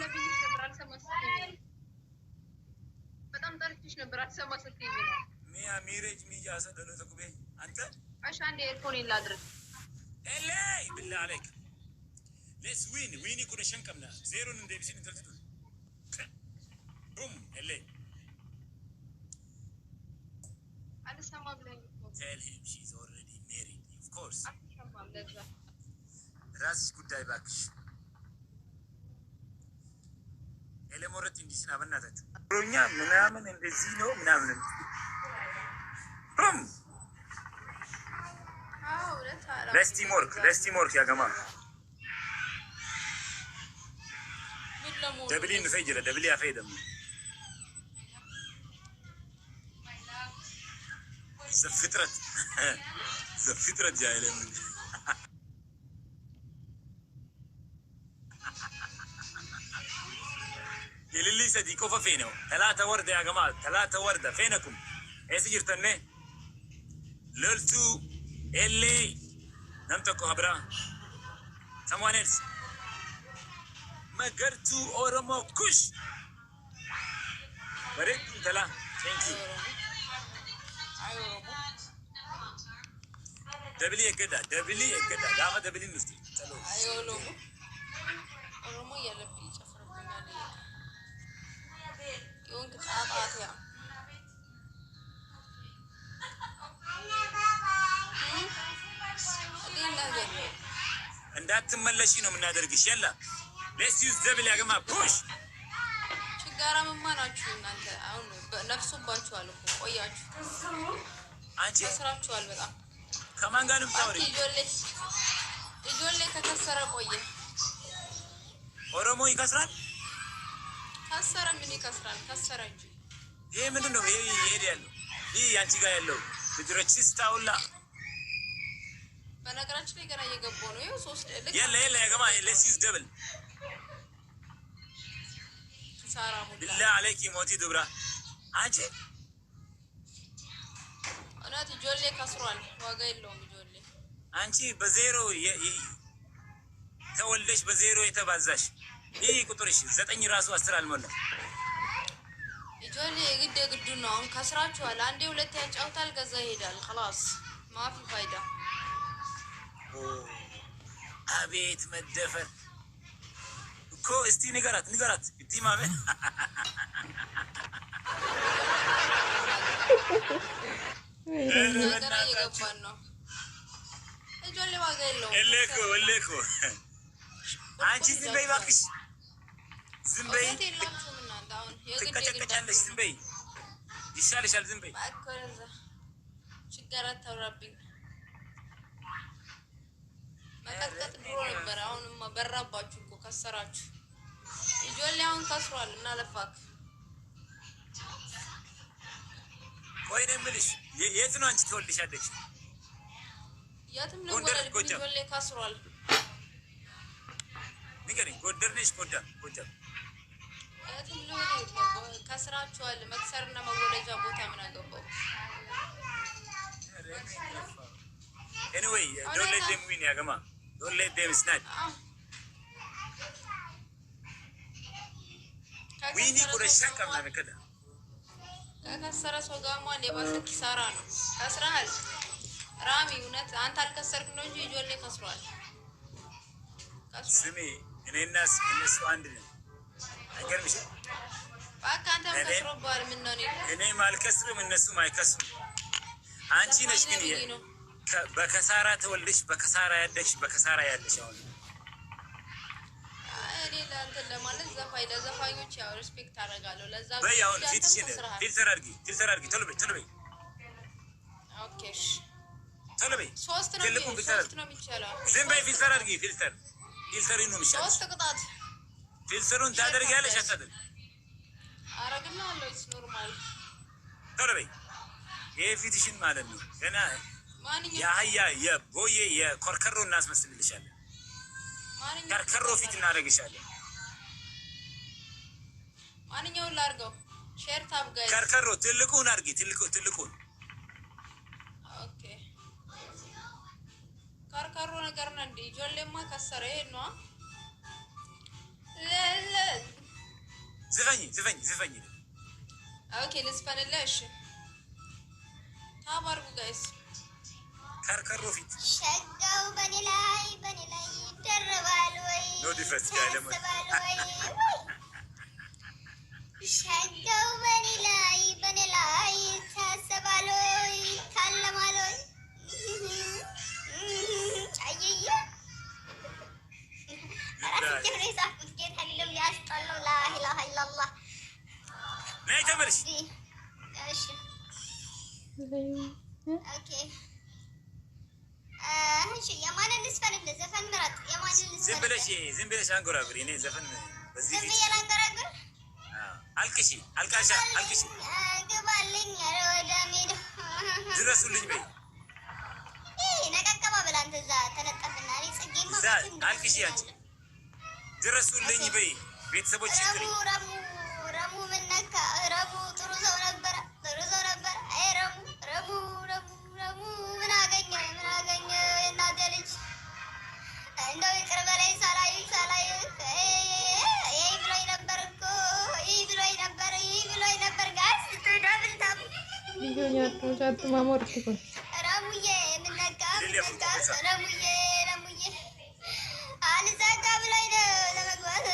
ለብኝሽ ነበር አልሰማሽም። በጣም ጠርቼሽ ነበር አልሰማሽም። ሚያ ሚሬጅ ሚጃ ሰደሎ ተኩቤ አንተ እሺ አንዴ ኤርፎን ላድርግ ኤሌይ ብላ አለክ ሌትስ ዊን ኩደ ሸንቀምና ዜሮን እንደ ቢሲን ተልትዱ ቡም ኤሌይ አልሰማ ብለኝ tell him she's already married of course አልሰማም ለዛ ራስሽ ጉዳይ ባክሽ ኤሌሞረት እንዲስና በእናታችሁ ብሮኛ ምናምን እንደዚህ ነው ምናምን ቡም ለስቲሞርክ ያገማ دبلين نسجل دبلي أفيدهم زفترة جاهلة من اللي صديقه فينه 3 وردة يا جماعة 3 وردة فينكم ايش جرتني لولتو اللي نمتكو هبرا someone else مقرتو أورمو كش بريد تلا thank you دبلية كده لا دبلية نفتي أيوة أورمو يلا بيجا فرقنا لي يوم كتعاطات يا እንዳት ተመለሺ ነው ምናደርግሽ ያላ let's use double ያገማ push ችጋራ መማናችሁ እናንተ አሁን ነፍሱባችኋል እኮ ቆያችሁ አንቺ ስራችኋል በጣም ከማን ጋር ነው ታወሪ ልጆሌ ከተሰረ ቆየ ኦሮሞ ይከስራል ከሰረ ምን ይከስራል ከሰረ እንጂ ይሄ ምንድነው ይሄ ይሄድ ያለው ይሄ አንቺ ጋር ያለው ልጅረችስ ታውላ በነገራችን ላይ ገና እየገባው ነው ይሄ 3 ልክ የለ ያገማ let's use double بالله عليك موتي دبرا አንቺ እናት ጆሌ ከስሯል ዋጋ የለውም ጆሌ አንቺ በዜሮ ተወልደሽ በዜሮ የተባዛሽ ይሄ ቁጥርሽ 9 ራሱ 10 አልሞላ ጆሌ ግድ ነው አሁን ከስራችኋል አንዴ ሁለቴ ያጫውታል ገዛ ይሄዳል خلاص ማፊ ፋይዳ አቤት መደፈር እኮ እስቲ ንገራት እቲ ማመን ነገር እየገባን ነው እጆሌ ዋጋ የለውም እለኮ አንቺ ዝም በይ እባክሽ ዝም በይ ትቀጨቀጫለሽ ዝም በይ ይሻልሻል ዝም በይ አኮረዛ ችግር አታውራብኝ መቀጥቀጥ ድሮ ነበር አሁንማ በራባችሁ እኮ ከሰራችሁ ይጆሌ አሁን ከስሯል እና ለፋክ ወይኔ ምልሽ የት ነው አንቺ ተወልደሻለሽ ያትም ነው ይጆሌ ከስሯል ንገሪኝ ጎንደር ነሽ ጎንደር ያትም ነው ከስራችኋል መክሰርና መወለጃ ቦታ ምን አገባው anyway don't let them win ያገማ don't let them snatch ዊኒ ቁረሻን ከማን ከዳ ከከሰረ ሰው ጋር ማን የባሰ ኪሳራ ነው ከስራል ራሚ እውነት አንተ አልከሰርክ ነው እንጂ ጆሌ ከስሯል ስሚ እኔናስ እነሱ አንድ ነው አይገርምሽ በቃ አንተ ከስሮባል ምን ነው እኔ ማልከስርም እነሱ ማይከስሩ አንቺ ነሽ ግን በከሳራ ተወልደሽ በከሳራ ያለሽ አሁን አንተ ለማለት ዘፋይዳ ዘፋኞች ያው ሪስፔክት አደርጋለሁ ለዛ በያው ፊልተር አድርጊ ቶሎ በይ ኦኬ ቶሎ በይ 3 ነው የሚቻለው ዝም በይ ፊልተር አድርጊ ፊልተር ነው የሚሻለው 3 ቅጣት ፊልተሩን ታደርጊያለሽ አታደርጊ አረግልሃለሁ ኢትስ ኖርማል ቶሎ በይ ይሄ ፊትሽን ማለት ነው ገና ያህያ የቦዬ የኮርከሮ እናስመስልልሻለን ከርከሮ ፊት እናደርግሻለን ማንኛውን ላርገው ሼር ታብ ጋይስ ከርከሮ ትልቁን አድርጊ ትልቁን ኦኬ ከርከሮ ነገር ነው እንዴ ጆሌማ ከሰረ ነው ለለ ዝፈኝ ኦኬ ልስፈንልሽ ታባርጉ ጋይስ ከርከሮ ፊት ሸጋው በኔ ላይ ይደረባል ወይ ኖ ዲፍረንስ ጋር ደግሞ ሸጋው በኔ ላይ ታሰባል ወይ ታለማል ወይ አየየ አራስ ጀምሬ ሳፍት ጌታ ሊለው ያስጠላው ላ ኢላሃ ኢላላህ ነይ ተመለሽ እሺ ኦኬ እሺ የማንን ልስፈንልህ ዘፈን ምረጥ የማንን ልስፈንልህ ዝም ብለሽ አንጎራጉሪ እኔ ዘፈን በዚህ ዝም ብዬ ላንጎራጉር አልቅሺ ግባልኝ ኧረ ወደ ሜዳ ድረሱልኝ በይ ነቀቀባ ብላ አንተ እዛ ተለጠፍና እኔ ጽጌማ አልቅሺ አንቺ ድረሱልኝ በይ ቤተሰቦች ረሙ ምን ነካ ረሙ ጥሩ ሰው ነበረ አይ ረሙ ምን አገኘ የእናቴ ልጅ እንደው ይቅር በለኝ ሳላይ ይህ ብሎኝ ነበር እኮ ይህ ብሎኝ ነበር ጋስ ዳብል ታብ ረሙዬ ምን ነካ ረሙዬ አልዛጋ ብሎኝ ነው ለመግባት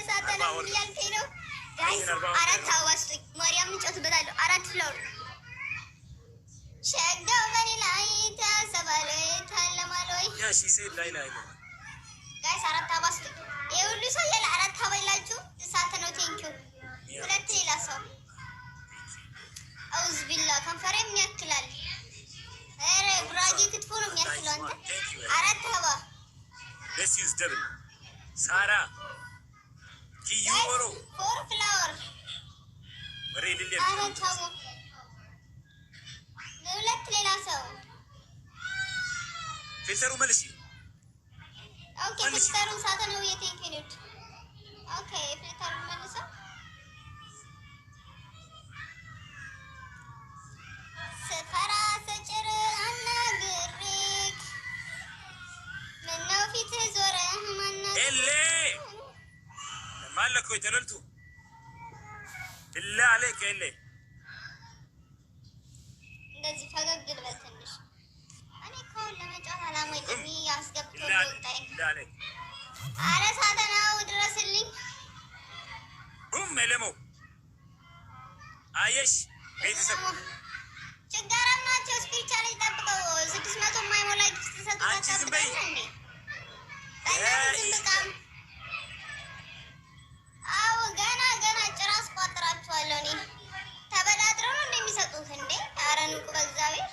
ሳተነው እያልከኝ ነው ጋይስ 4 አዋስጡኝ ማርያም እንጫወትበታለሁ 4 ፍላወር ሸጋው በኔ ላይ ታሰባል ወይ ታለማል ወይ ያሺ ሴት ላይ ጋይስ 4 አዋስጡኝ ይሄ ሁሉ ሰው ያለ 4 አባይላችሁ ሳተነው ቴንኪው ሁለት ሌላ ሰው አውዝ ቢላ ከንፈሬም ያክላል ኧረ ጉራጌ ክትፎ ነው የሚያክለው አንተ 4 አባ Let's use double. Sara. Kiyoro. 4 flower. Ready to live. ሁለት ሌላ ሰው ፊልተሩ መልሺ ኦኬ ፊልተሩ ሳተነው የቴንኪው ኦኬ ፊልተሩ መልሰው ስፈራ ሰጭር አናግሬክ ምነው ፊት ዞረ ኤሌ ማለኮ ተለልቱ بالله عليك ኤሌ እንደዚህ ፈገግ ልበል ትንሽ እኔ እኮ ለመጫወት አላማ ይደሚ ያስገብቶ ወጣይ አረ ሳተናው ድረስልኝ መለሞ አየሽ ቤተሰብ ችጋራም ናቸው ስፒሪቹዋል ይጠብቀው 600 የማይሞላ ጊፍት ተሰጥቷል አዎ ገና ጭራስ ቋጥራችኋለሁ እኔ ተበዳድረው ነው እንደሚሰጡት እንዴ ኧረ ንቁ በእግዚአብሔር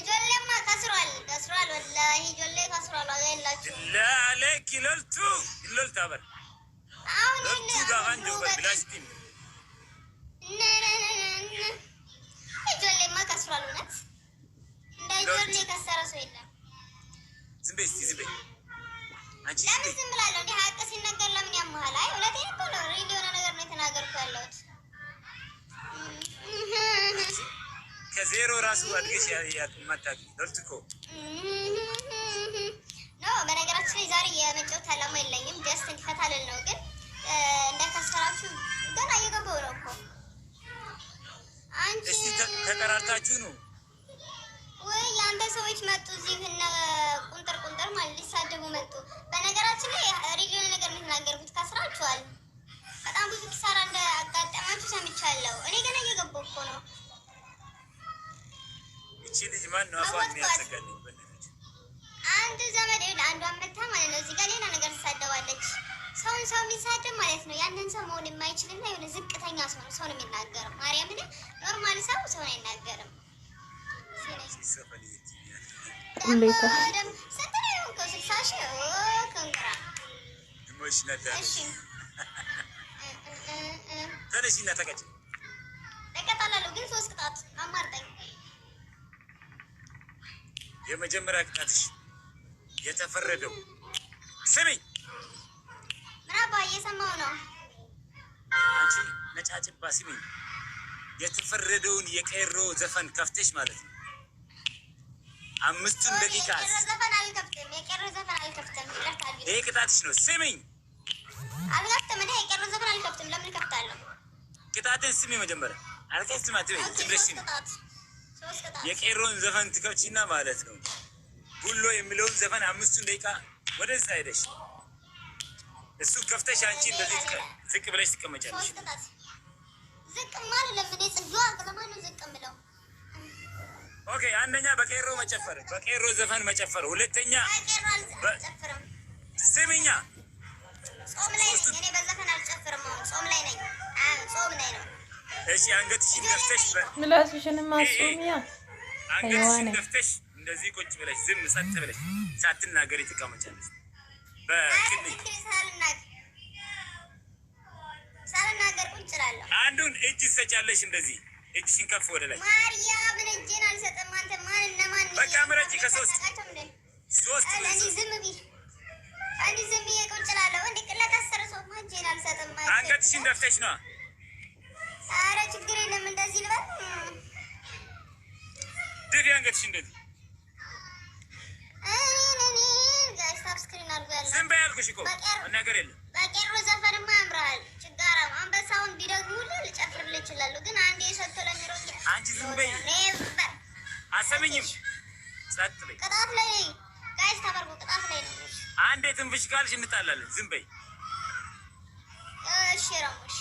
ጆሌማ ከስሯል ወላሂ ጆሌ ከስሯል ዋጋ የላችሁ ለአለክ ይለልቱ አበር አሁን ጆሌማ ከስሯል እውነት እንደ ጆሌ ከሰረ ሰው የለም ዝም በይ አንቺ ለምን ዝም ብላለሁ እንዴ ሀቅ ሲነገር ለምን ያመሃል አይ እውነቴን እኮ ነው ሪል የሆነ ነገር ነው የተናገርኩ ያለሁት ከዜሮ ራሱ አድገሽ ያማታቂ ደርትኮ ነው በነገራችን ላይ ዛሬ የመጫወት አላማ የለኝም ጀስት እንዲፈታልል ነው ግን እንዳታስፈራችሁ ገና እየገባሁ ነው እኮ አንቺ እስቲ ተቀራርታችሁ ነው ወይ የአንተ ሰዎች መጡ እዚህ እነ ቁንጥር ማለት ሊሳደቡ መጡ በነገራችን ላይ ሪል የሆነ ነገር የምትናገሩት ከስራችኋል በጣም ብዙ ኪሳራ እንዳጋጠማችሁ ሰምቻለሁ እኔ ገና እየገባሁ እኮ ነው እቺ ልጅ ማን ነው አፏን የሚያዘጋልኝ በእናትህ አንድ ዘመድ አንዷን መታ ማለት ነው እዚህ ጋር ሌላ ነገር ትሳደባለች ሰው የሚሳደብ ማለት ነው ያንን ሰው መሆን የማይችልና የሆነ ዝቅተኛ ሰው ነው የሚናገረው ማርያምን ኖርማል ሰው አይናገርም ተነሽና ተቀጭ ተቀጣላለሁ ግን 3 ቅጣት አማርጠኝ የመጀመሪያ ቅጣትሽ የተፈረደው ስሚኝ ምናባ እየሰማሁ ነው አንቺ ነጫጭባ ስሚኝ የተፈረደውን የቀሮ ዘፈን ከፍተሽ ማለት ነው 5 ደቂቃ የቀሮ ዘፈን አልከፍትም ይቅርታል ይሄ ቅጣትሽ ነው ስሚኝ አልከፍትም እኔ የቀረ ዘፈን አልከፍትም። ለምን ከፍታለሁ? ቅጣትን ስሚ መጀመሪያ አልከፍትም አትበይ። ትብለሽ የቄሮን ዘፈን ትከፍቺና ማለት ነው ሁሉ የሚለውን ዘፈን 5 ደቂቃ ወደዛ ሄደሽ እሱ ከፍተሽ አንቺ እንደዚህ ዝቅ ብለሽ ትቀመጫለሽ። ዝቅ ማለት ለምን ጽዋ ለማን ነው ዝቅ ምለው? ኦኬ አንደኛ በቄሮ መጨፈር፣ በቄሮ ዘፈን መጨፈር። ሁለተኛ አልጨፍርም። ስሚኛ ጾም ላይ ነኝ እኔ በዘፈን አልጨፍርም። ጾም ላይ ነኝ። ጾም ላይ ነው። እሺ አንገትሽን ደፍተሽ ምላስሽን ማስቆሚያ አንገትሽን ደፍተሽ እንደዚህ ቁጭ ብለሽ ዝም ጸጥ ብለሽ ሳትናገሪ ትቀመጫለሽ። በክልል ሳልናገር ቁጭ እላለሁ። አንዱን እጅ ትሰጫለሽ። እንደዚህ እጅሽን ከፍ ወደ ላይ ማርያምን እጄን አልሰጥም። አንተ ማን እና ማን በቃ ምረጪ ከሶስት እንዲህ ዝም ቢል እንዲህ ዝም ብዬ ቁጭ እላለሁ። እንዲህ ለከሰረ ሰው እጄን አልሰጥም። አንገትሽን ደፍተሽ ነዋ። ኧረ ችግር የለም እንደዚህ ልበል። ድፊ አንገትሽን እንደዚህ ዝም በይ አልኩሽ እኮ ነገር የለም። በቄሮ ዘፈንማ ያምራል። ችጋራም አንበሳውን ቢደግሙልህ ልጨፍርልህ እችላለሁ። ግን አንዴ ሰጥቶ ለሚሮጥ አንቺ ዝም በይ። አሰሚኝም ጸጥ በይ። ቅጣት ላይ ጋይስ ተመርጎ ቅጣት ላይ ነው። አንዴ ትንፍሽ ካልሽ እንጣላለን። ዝም በይ። እሺ ረሙሽ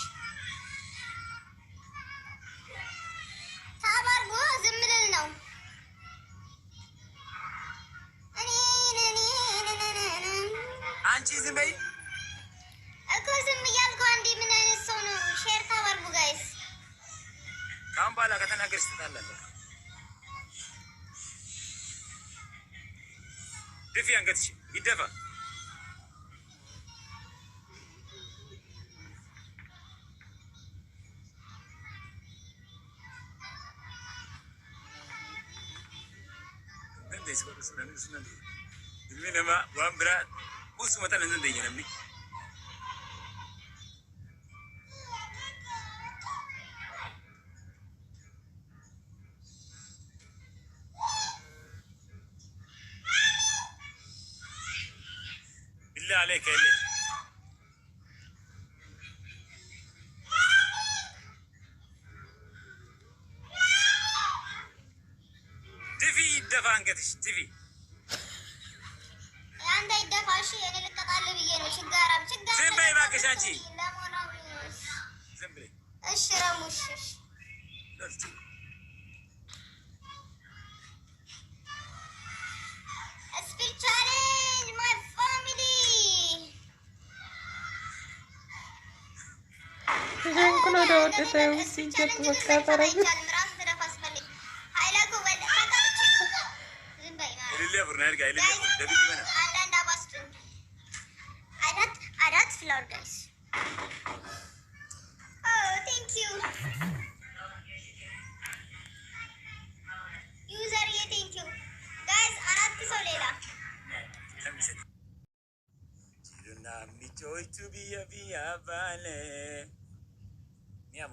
ተመርጎ ዝም ልል ነው። አንቺ ዝም በይ እኮ ዝም እያልከው አንዴ ምን አይነት ሰው ነው? ሼር ታባርጉ ጋይስ። ካሁን በኋላ ከተናገርሽ ትጣላለህ። ድፊ አንገትሽ ይደፋ። nama waan biraa usuma tan hin dandeenye namni. Billah aleyka elle. Divi defa angetish divi. ዝም በይ እባክሽ አንቺ። ዝም በይ እሺ ረሙሽ ስፒል ቻሌንጅ ማይ ፋሚሊ ጀንኩሎ ደወደተ ሲጀት ወካታራይ to be a via vale. Mia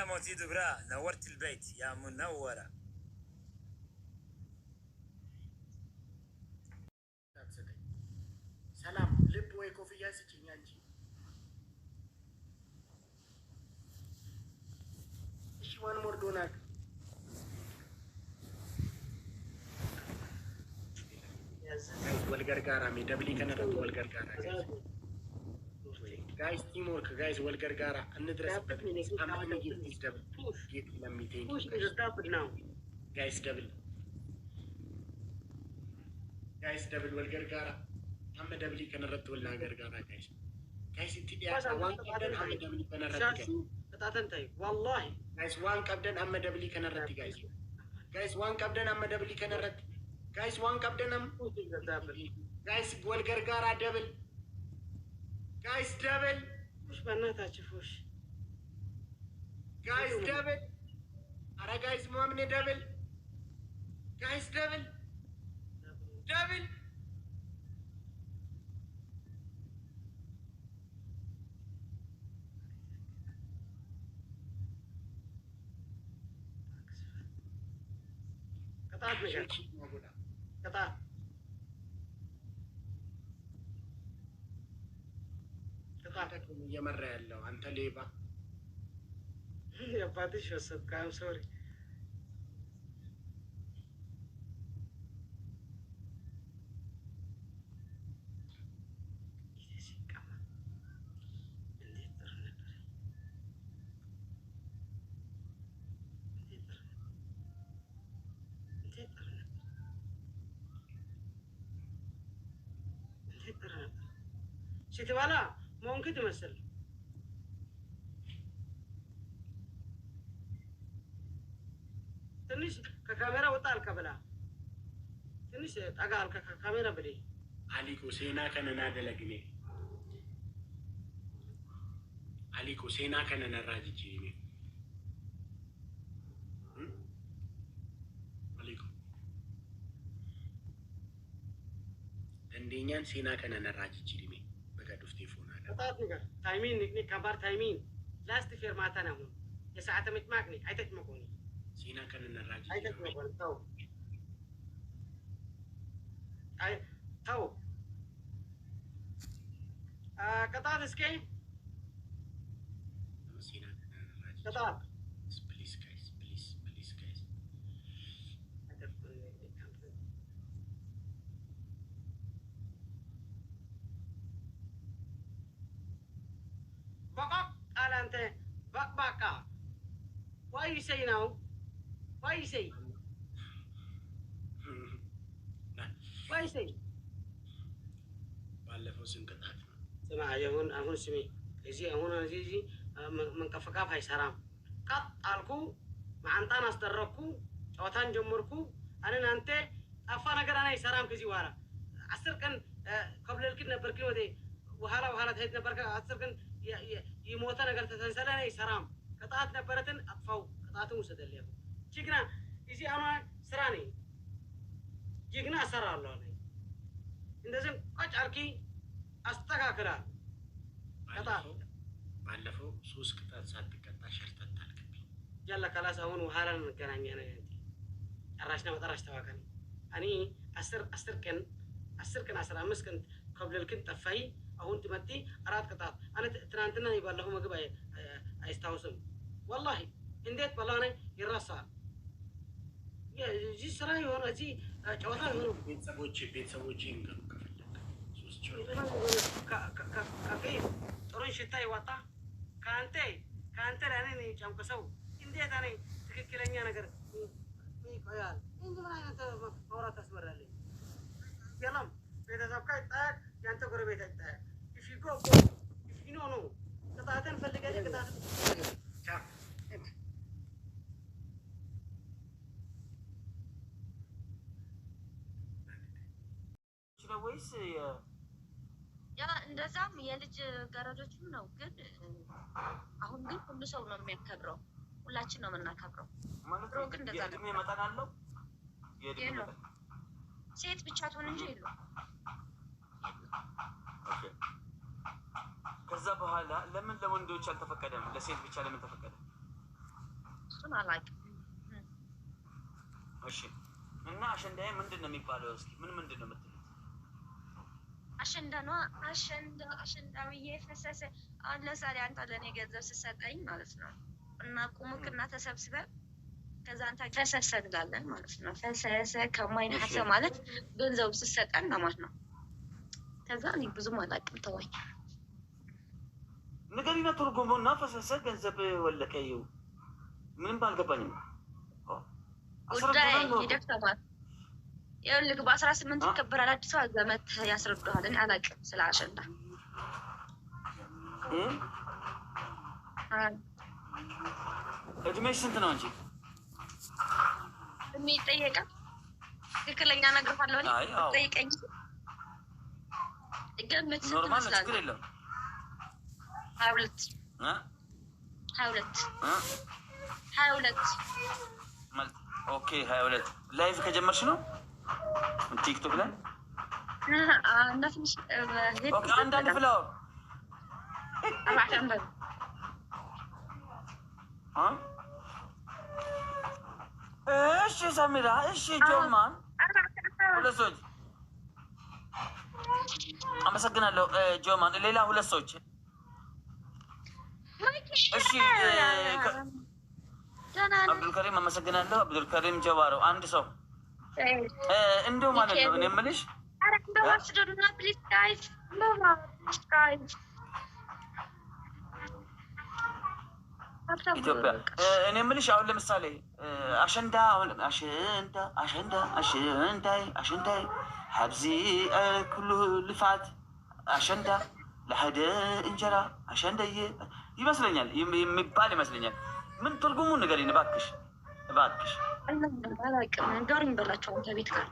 moti dubra نورت البيت يا منورة. سلام لب ويكوفيا سكين يانجي. إيش وان مردونك؟ والغرغارة مي دبلي كنرت والغرغارة guys teamwork guys والغرغارة الندرس أمام نجيب دبل جيت لمي تين guys دبل guys دبل والغرغارة أما دبلي كنرت ولا غرغارة guys تدي وان كابدن أما دبلي كنرت والله guys وان كابدن أما دبلي كنرت guys وان كابدن أما دبلي كنرت guys one captain guys والغرغارة double guys double مش بناتها تشوفوش guys double أرا guys مؤمنة double guys double double قطعت مشاكل قطع አንተ እየመራ ያለው አንተ ሌባ የአባትሽ ወሰድክ። አም ሶሪ ስትባላ ሞንክ ትመስል ትንሽ ከካሜራ ወጣ አልከበላ ትንሽ ጠጋ አልከ ካሜራ ብሌ አሊኮ ሴና ከነና ደለግኔ አሊኮ ሴና ከነና ራጅጂ አሊኮ እንደኛን ሴና ከነና ራጅጂ قطعت نقر تايمين نكني كبار تايمين لاست فيرماتا نهون يساعة متماكني عيتك مكوني سينا كان الراجل عيتك مكوني تو أي تو قطعت اسكي سينا كان الراجل قطعت بليز جايز بليز جايز Baka. Why you say now? Why you say? Why you say? ባለፈው ስንቀጣት ነው። ስማ አሁን ስሜ እዚህ አሁን እዚህ መንቀፈቃፍ አይሰራም። ቀጥ አልኩ ማንጣን አስደረኩ ጨዋታን ጀመርኩ አንን አንተ ጠፋ ነገር አና አይሰራም ከዚህ በኋላ 10 ቀን ከብለልክ ነበርክ ወደ በኋላ ትሄድ ነበር 10 ቀን የሞተ ነገር ተሰንሰለና አይሰራም ቅጣት ነበረትን አጥፋው ቅጣቱን ወሰደልኝ ጅግና እዚህ አሁን ስራ ነኝ ጅግና እሰራለሁ አለኝ እንደዚህ ቁጭ አርኪ አስተካክላ ቅጣት ባለፈው 3 ቅጣት ሳትቀጣ ሸርተት አልከብኝ ያለ ካላስ አሁን ኋላን እንገናኛለን ጭራሽና መጠራሽ ተዋከን እኔ 10 ቀን 15 ቀን ከብለልክን ጠፋይ አሁን ትመጣ 4 ቅጣት አነ ትናንትና ይባላሁ ምግብ አይስታውስም والله እንዴት ባላነ ይራሳል የዚህ ስራ ይሆነ እዚህ ጨዋታ ይሆነ ቤተሰቦች እንገሩ ከፈለክ 3 ካፌ ጥሩን ሽታ ይወጣ ካንተ ለኔ ነው ጨምቀሰው እንዴት አነ ትክክለኛ ነገር ይቆያል እንዴ ማለት ወራት አስመራለኝ ያለም ቤተሰብ ካይጣ ያንተ ጎረቤት አይጣ if you go if you know ቅጣትን ፈልገህ ቅጣት ወይስ ያ እንደዛም የልጅ ገረዶችም ነው ግን አሁን ግን ሁሉ ሰው ነው የሚያከብረው ሁላችን ነው የምናከብረው ማለት ነው ግን እንደዛ ነው የመጣናለው የድሜ ሴት ብቻ ትሆን እንጂ ይሉ ኦኬ ከዛ በኋላ ለምን ለወንዶች አልተፈቀደም ለሴት ብቻ ለምን ተፈቀደ እሱን አላውቅም እሺ እና አሸንዳዬ ምንድነው የሚባለው እስኪ ምንድነው የምትሉት አሸንዳውዬ ፈሰሰ አሁን ለምሳሌ አንተ ለኔ ገንዘብ ስትሰጠኝ ማለት ነው እና ቁሙክና ተሰብስበን ከዛ አንተ ፈሰሰ እንላለን ማለት ነው ፈሰሰ ከማይነሐሰ ማለት ገንዘብ ስትሰጠን ማለት ነው ከዛ እኔ ብዙም አላውቅም ተወኝ ነገርና ትርጉሙና ፈሰሰ ገንዘብ ወለቀዩ ምንም ባልገባኝም ጉዳይ ይደክተማል ይኸውልህ በ18 ይከበራል አዲስ አበባ ዘመት ያስረዳሃል እኔ አላውቅም ስለ አሸንዳ እድሜሽ ስንት ነው እንጂ የሚጠየቀው ትክክለኛ ነገር ካለው ጠይቀኝ ገምት ስንት መስላል 22 ማለት ኦኬ 22 ላይቭ ከጀመርሽ ነው ቲክቶክ ላይ ነፍስ ኦኬ አንዳንድ ፍላወር አባታም በል እሺ ሰሚራ እሺ ጆማን ሁለት አመሰግናለሁ ጆማን ሌላ ሁለት ሰዎች እሺ አብዱልከሪም አመሰግናለሁ። አብዱልከሪም ጀዋሮ አንድ ሰው እንደው ማለት ነው እኔ የምልሽ ኢትዮጵያ እኔ የምልሽ አሁን ለምሳሌ አሸንዳ አሸንዳይ ሀብዚ ኩሉ ልፋት አሸንዳ ለሀደ እንጀራ አሸንዳዬ ይመስለኛል የሚባል ይመስለኛል። ምን ትርጉሙ ንገሪኝ እባክሽ እባክሽ። ንገሩኝ በላቸው አንተ ቤት ጋር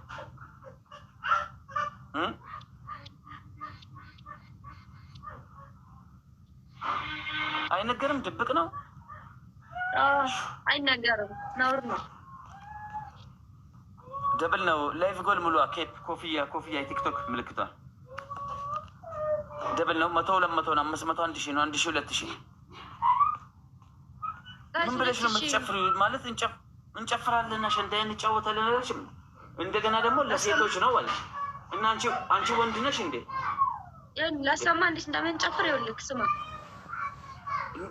አይነገርም፣ ድብቅ ነው። አይነገርም፣ ነውር ነው። ደብል ነው። ላይቭ ጎል ሙሉ ኬፕ ኮፍያ የቲክቶክ ምልክቷል ደብል ነው። 100 200 500 1000 ነው 1000 2000 ምን ብለሽ ነው የምትጨፍሪው? ማለት እንጨፍራለን አሸንዳ እንጫወታለን አለሽም። እንደገና ደግሞ ለሴቶች ነው አለ እና አንቺ ወንድ ነሽ እንዴ? ላሰማ እንዴት እንደምንጨፍር ይኸውልህ ስማ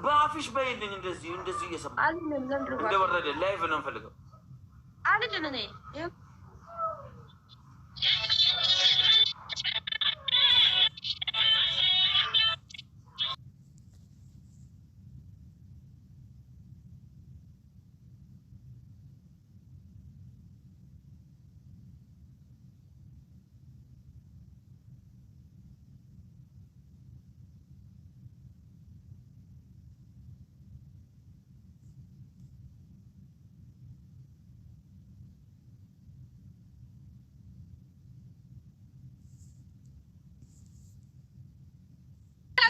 በአፊሽ በይልኝ እንደዚህ እየሰማ እንደወረደ ላይቭ ነው የምፈልገው አልልም እኔ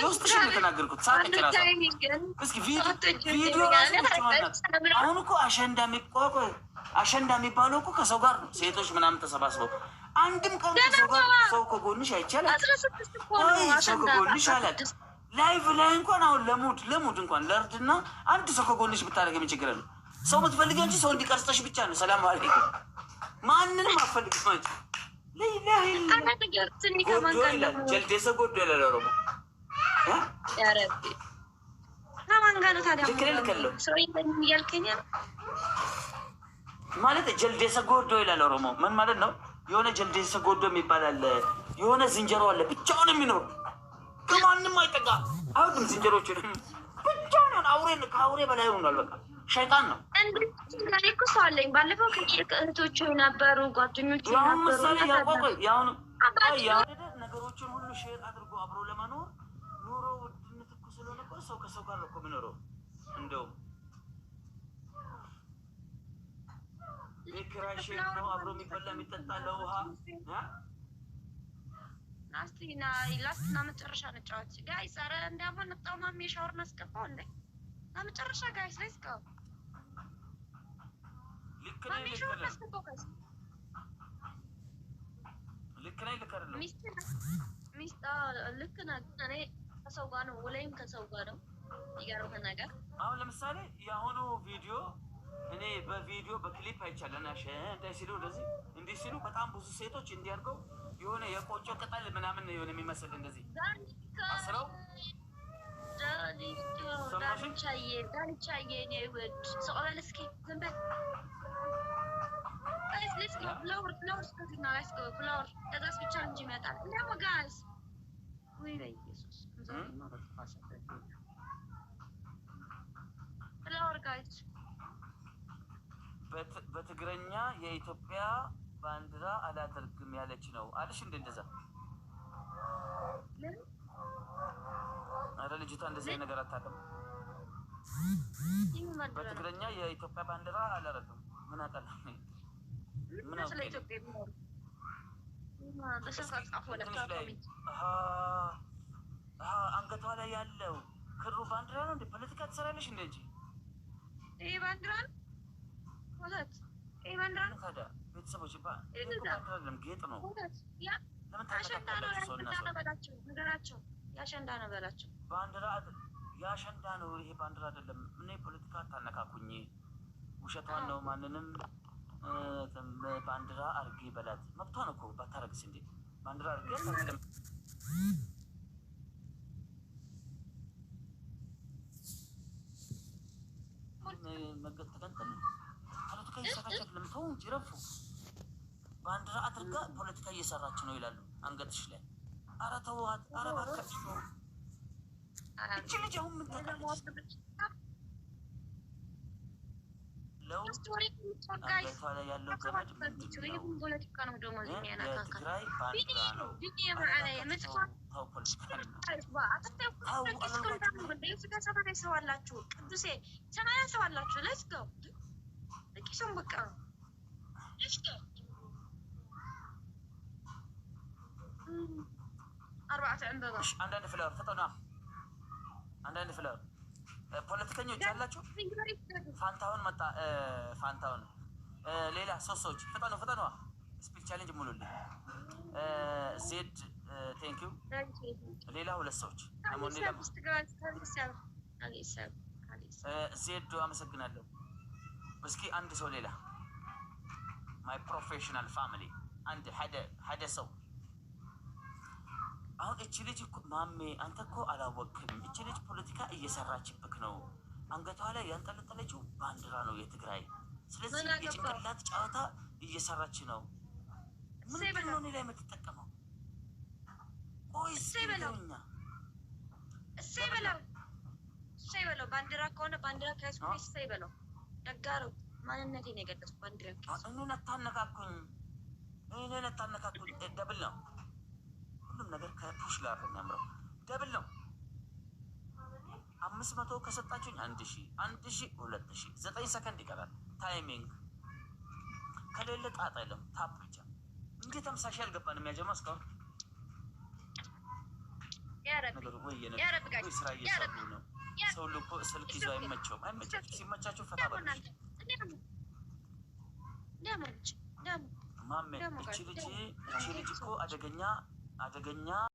የውስጥሽ የተናገርኩት ሳቀች ራሷ። እስኪ ቪዲዮ ራሱ አሁን እኮ አሸንዳ የሚባለው እኮ ከሰው ጋር ነው። ሴቶች ምናምን ተሰባስበው አንድም ቀን ከሰው ጋር ሰው ከጎንሽ አይቻላል። ሰው ከጎንሽ አላት። ላይቭ ላይ እንኳን አሁን ለሙድ እንኳን ለእርድና አንድ ሰው ከጎንሽ ብታደርግ ምን ችግር አለው? ሰው የምትፈልገው እንጂ ሰው እንዲቀርጸሽ ብቻ ነው። ሰላም አለይኩም ማንንም አትፈልግም አንቺ። ጎዶ ይላል ጀልዴሰ ጎዶ ይላል ኦሮሞ ማለት ጀልዴሰ ጎዶ ይላል ኦሮሞ። ምን ማለት ነው? የሆነ ጀልዴሰ ጎዶ የሚባል አለ። የሆነ ዝንጀሮ አለ ብቻውን የሚኖር ከማንም አይጠጋ አይወድም። ዝንጀሮችን ብቻውን ከአውሬ በላይ ሆኗል። በቃ ሸይጣን ነው። እኮ ሰው አለኝ። ባለፈው እህቶቹ ነበሩ ጓደኞቹ ነበሩ። ነገሮችን ሁሉ ሼር አድርጎ አብሮ ለመኖር ኑሮ ውድነት እኮ ስለሆነ እኮ ሰው ከሰው ጋር እኮ የሚኖረው እንደውም የኪራይ ሼር ነው። አብሮ የሚበላ የሚጠጣ ለውሃ ላስትና መጨረሻ ነጫዎች ጋይስ። ኧረ እንዳሁን ነጣው ማሚ ሻወር ናስገባው እንዴ ለመጨረሻ ጋይስ ላይ ስቀው ልክ ነኝ ልክ ነህ። እኔ ከሰው ጋር ነው ወላይም ከሰው ጋር ነው ይገርም ነገር። አሁን ለምሳሌ የአሁኑ ቪዲዮ እኔ በቪዲዮ በክሊፕ አይቻለን አሸንዳ ሲሉ እንደዚህ እንዲህ ሲሉ በጣም ብዙ ሴቶች እንዲያርገው የሆነ የቆጮ ቅጠል ምናምን የሆነ የሚመስል እንደዚህ አስረው ዳንቻዬ እኔ ውድ ሰቆበል እስኪ ዝም በል let's go flowers now let's go flower that's ብቻ እንጂ ይመጣል እንደሞ ጋይስ ወይ በኢየሱስ flower guys በትግረኛ የኢትዮጵያ ባንዲራ አላደርግም ያለች ነው አለሽ እንደ እንደዛ አረ ልጅቷ እንደዚህ ነገር አታውቅም። በትግረኛ የኢትዮጵያ ባንዲራ አላደርግም ምን አውቃለሁ ምን ስለ ኢትዮጵያ ቢኖር በስልክ አጻፎ አንገቷ ላይ ያለው ክሩ ባንዲራ ነው እንደ ፖለቲካ ትሰራለሽ እንደ እንጂ ይሄ ባንዲራ ወለት ይሄ ባንዲራ ታዲያ ቤተሰቦች ባንዲራ ጌጥ ነው። ያሸንዳ ነው በላቸው ነገራቸው። ያሸንዳ ነው በላቸው ባንዲራ ያሸንዳ ነው ይሄ ባንዲራ አይደለም። እኔ ፖለቲካ አታነካኩኝ። ውሸቷን ነው። ማንንም ባንዲራ አርጌ በላት መብቷ ነው እኮ ባታረግስ እንዴ ባንዲራ አርጌ መገተከንተን ፖለቲካ እየሰራች ለምተው እንጂ ረፉ ባንዲራ አድርጋ ፖለቲካ እየሰራች ነው ይላሉ። አንገትሽ ላይ ኧረ ተዋት፣ ኧረ እባክሽ ነው። እቺ ልጅ አሁን ምን ታውቃለች? ለው አንገቷ ላይ ያለው ገመድ ምንድን ነው? ፖለቲካ ነው ደግሞ የሚያነካካ የትግራይ ባንዲራ ነው። ሰው አላችሁ ቅዱሴ 80 ሰው አላችሁ። ሌትስ ጎ ለኪሶም በቃ ሌትስ ጎ 4 ዕንበባ አንዳንድ ፍላወር ፈጠና አንዳንድ ፍላወር ፖለቲከኞች አላችሁ። ፋንታውን መጣ ፋንታውን ሌላ 3 ሰዎች ፈጠኑ ፈጠኑ ስፒች ቻሌንጅ ሙሉልኝ። ዜድ ቴንክ ዩ ሌላ 2 ሰዎች ዜድ አመሰግናለሁ። እስኪ አንድ ሰው ሌላ ማይ ፕሮፌሽናል ፋሚሊ አንድ ሀደ ሰው አሁን እቺ ልጅ ማሜ አንተ እኮ አላወቅም። እቺ ልጅ ፖለቲካ እየሰራችብክ ነው። አንገቷ ላይ ያንጠለጠለችው ባንዲራ ነው የትግራይ። ስለዚህ የጭንቅላት ጨዋታ እየሰራች ነው። ምንድን ነው እኔ ላይ የምትጠቀመው? ቆይ እሰይ በለው ባንዲራ ከሆነ ባንዲራ ከያዝኩ እሰይ በለው ነጋሩ ማንነቴን የገለጽኩ ባንዲራ እኔን አታነካኩኝ። ደብል ነው ሁሉም ነገር ከፑሽ ጋር ነው የሚያምረው። ደብል ነው 500 ከሰጣችሁኝ 1000 2000 9 ሰከንድ ይቀራል። ታይሚንግ ከሌለ ጣጣ የለም። ታፕ ብቻ እንዴት 50 ሺህ አልገባንም ያጀማ እስካሁን ነገሩ ወይ ስራ እየሰሩ ነው። ሰው ልኮ ስልክ ይዞ አይመቸውም። ሲመቻቸው ፈታ በሉ ማሜ። እቺ ልጅ እኮ አደገኛ